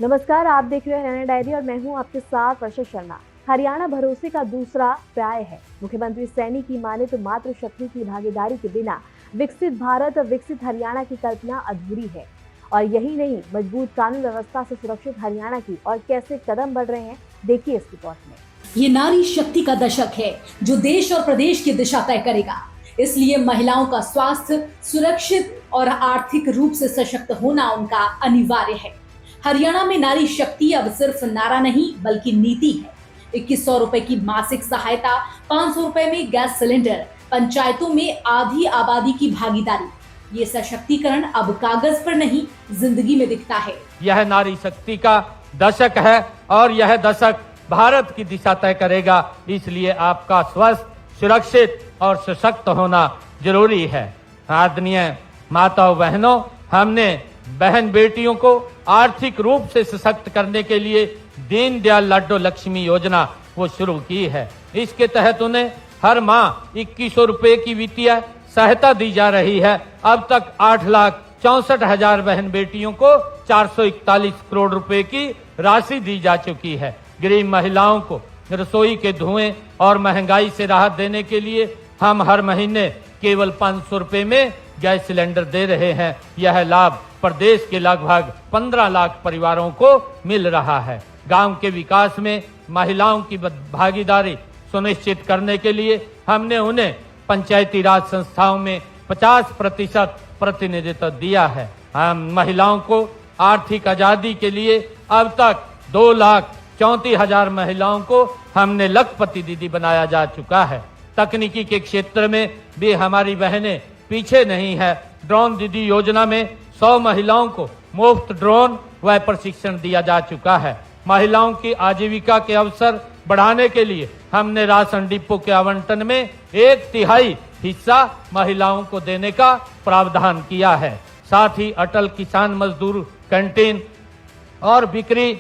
नमस्कार, आप देख रहे हैं हरियाणा डायरी और मैं हूं आपके साथ वर्षा शर्मा। हरियाणा भरोसे का दूसरा पर्याय है। मुख्यमंत्री सैनी की माने तो मातृशक्ति की भागीदारी के बिना विकसित भारत और विकसित हरियाणा की कल्पना अधूरी है। और यही नहीं, मजबूत कानून व्यवस्था से सुरक्षित हरियाणा की और कैसे कदम बढ़ रहे हैं, देखिए इस रिपोर्ट में। ये नारी शक्ति का दशक है जो देश और प्रदेश की दिशा तय करेगा। इसलिए महिलाओं का स्वास्थ्य, सुरक्षित और आर्थिक रूप से सशक्त होना उनका अनिवार्य है। हरियाणा में नारी शक्ति अब सिर्फ नारा नहीं बल्कि नीति है। 2100 रुपए की मासिक सहायता, 500 रुपए में गैस सिलेंडर, पंचायतों में आधी आबादी की भागीदारी। ये सशक्तिकरण अब कागज पर नहीं, जिंदगी में दिखता है। यह नारी शक्ति का दशक है और यह दशक भारत की दिशा तय करेगा। इसलिए आपका स्वस्थ, सुरक्षित और सशक्त होना जरूरी है। आदरणीय माताओं बहनों, हमने बहन बेटियों को आर्थिक रूप से सशक्त करने के लिए दीनदयाल लाडो लक्ष्मी योजना वो शुरू की है। इसके तहत उन्हें हर माह 2100 रुपए की वित्तीय सहायता दी जा रही है। अब तक 8,64,000 बहन बेटियों को 441 करोड़ रुपए की राशि दी जा चुकी है। गरीब महिलाओं को रसोई के धुएं और महंगाई से राहत देने के लिए हम हर महीने केवल 500 रुपए में गैस सिलेंडर दे रहे हैं। यह लाभ प्रदेश के लगभग 15 लाख परिवारों को मिल रहा है। गांव के विकास में महिलाओं की भागीदारी सुनिश्चित करने के लिए हमने उन्हें पंचायती राज संस्थाओं में 50% प्रतिनिधित्व दिया है। हम महिलाओं को आर्थिक आजादी के लिए अब तक 2,34,000 महिलाओं को हमने लखपति दीदी बनाया जा चुका है। तकनीकी के क्षेत्र में भी हमारी बहनें पीछे नहीं है। ड्रोन दीदी योजना में 100 महिलाओं को मुफ्त ड्रोन व प्रशिक्षण दिया जा चुका है। महिलाओं की आजीविका के अवसर बढ़ाने के लिए हमने राशन डिपो के आवंटन में 1/3 हिस्सा महिलाओं को देने का प्रावधान किया है। साथ ही अटल किसान मजदूर कैंटीन और बिक्री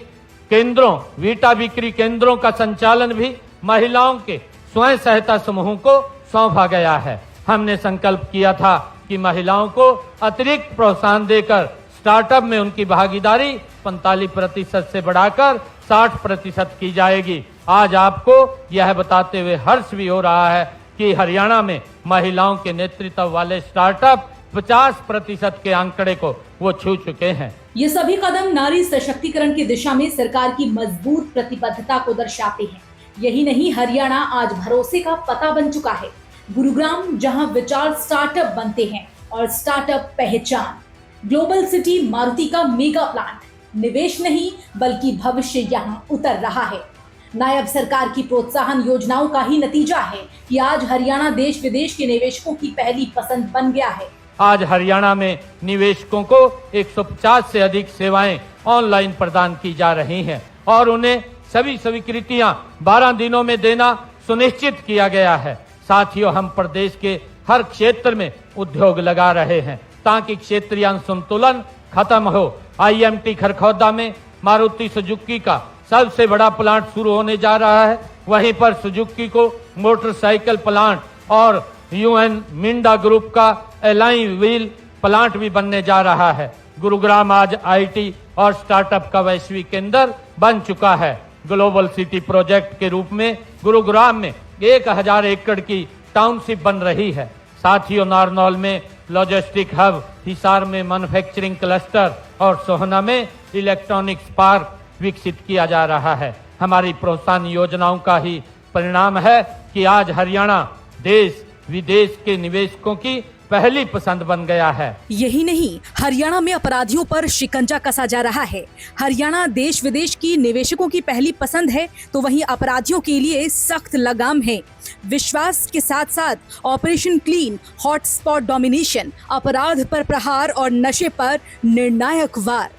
केंद्रों, वीटा बिक्री केंद्रों का संचालन भी महिलाओं के स्वयं सहायता समूहों को सौंपा गया है। हमने संकल्प किया था कि महिलाओं को अतिरिक्त प्रोत्साहन देकर स्टार्टअप में उनकी भागीदारी 45% से बढ़ाकर 60% की जाएगी। आज आपको यह बताते हुए हर्ष भी हो रहा है कि हरियाणा में महिलाओं के नेतृत्व वाले स्टार्टअप 50% के आंकड़े को वो छू चुके हैं। ये सभी कदम नारी सशक्तिकरण की दिशा में सरकार की मजबूत प्रतिबद्धता को दर्शाते हैं। यही नहीं, हरियाणा आज भरोसे का पता बन चुका है। गुरुग्राम जहां विचार स्टार्टअप बनते हैं और स्टार्टअप पहचान। ग्लोबल सिटी मारुति का मेगा प्लांट निवेश नहीं बल्कि भविष्य यहां उतर रहा है। नायब सरकार की प्रोत्साहन योजनाओं का ही नतीजा है कि आज हरियाणा देश विदेश के निवेशकों की पहली पसंद बन गया है। आज हरियाणा में निवेशकों को 150 से अधिक सेवाएं ऑनलाइन प्रदान की जा रही हैं और उन्हें सभी स्वीकृतियां 12 दिनों में देना सुनिश्चित किया गया है। साथियों, हम प्रदेश के हर क्षेत्र में उद्योग लगा रहे हैं ताकि क्षेत्रीय असंतुलन खत्म हो। IMT खरखौदा में मारुति सुजुकी का सबसे बड़ा प्लांट शुरू होने जा रहा है। वहीं पर सुजुकी को मोटरसाइकिल प्लांट और UN मिंडा ग्रुप का एलाई व्हील प्लांट भी बनने जा रहा है। गुरुग्राम आज IT और स्टार्टअप का वैश्विक केंद्र बन चुका है। ग्लोबल सिटी प्रोजेक्ट के रूप में गुरुग्राम में 1000 एकड़ की टाउनशिप बन रही है। साथियों, नारनौल में लॉजिस्टिक हब, हिसार में मैन्युफैक्चरिंग क्लस्टर और सोहना में इलेक्ट्रॉनिक्स पार्क विकसित किया जा रहा है। हमारी प्रोत्साहन योजनाओं का ही परिणाम है कि आज हरियाणा देश विदेश के निवेशकों की पहली पसंद बन गया है। यही नहीं, हरियाणा में अपराधियों पर शिकंजा कसा जा रहा है। हरियाणा देश विदेश की निवेशकों की पहली पसंद है तो वहीं अपराधियों के लिए सख्त लगाम है। विश्वास के साथ साथ ऑपरेशन क्लीन, हॉटस्पॉट डोमिनेशन, अपराध पर प्रहार और नशे पर निर्णायक वार।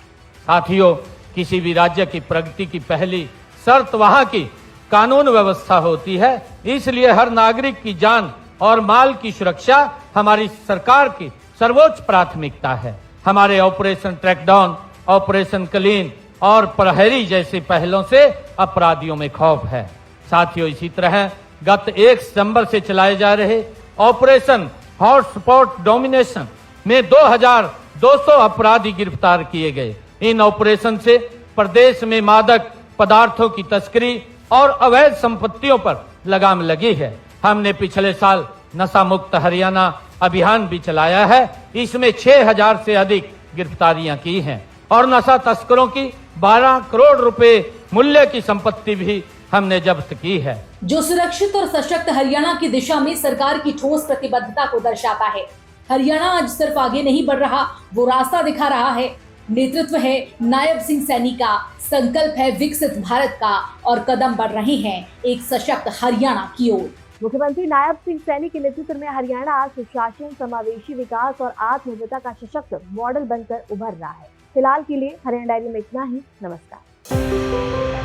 साथियों, किसी भी राज्य की प्रगति की पहली शर्त वहाँ की कानून व्यवस्था होती है। इसलिए हर नागरिक की जान और माल की सुरक्षा हमारी सरकार की सर्वोच्च प्राथमिकता है। हमारे ऑपरेशन ट्रैकडाउन, ऑपरेशन क्लीन और प्रहरी जैसे पहलों से अपराधियों में खौफ है। साथियों, इसी तरह गत 1 सितंबर से चलाए जा रहे ऑपरेशन हॉटस्पॉट डोमिनेशन में 2200 अपराधी गिरफ्तार किए गए। इन ऑपरेशन से प्रदेश में मादक पदार्थों की तस्करी और अवैध संपत्तियों पर लगाम लगी है। हमने पिछले साल नशा मुक्त हरियाणा अभियान भी चलाया है। इसमें 6000 से अधिक गिरफ्तारियां की हैं और नशा तस्करों की 12 करोड़ रुपए मूल्य की संपत्ति भी हमने जब्त की है, जो सुरक्षित और सशक्त हरियाणा की दिशा में सरकार की ठोस प्रतिबद्धता को दर्शाता है। हरियाणा आज सिर्फ आगे नहीं बढ़ रहा, वो रास्ता दिखा रहा है। नेतृत्व है नायब सिंह सैनी का, संकल्प है विकसित भारत का और कदम बढ़ रहे हैं एक सशक्त हरियाणा की ओर। मुख्यमंत्री नायब सिंह सैनी के नेतृत्व में हरियाणा आज सुशासन, समावेशी विकास और आत्मनिर्भरता का सशक्त मॉडल बनकर उभर रहा है। फिलहाल के लिए हरियाणा डायरी में इतना ही। नमस्कार।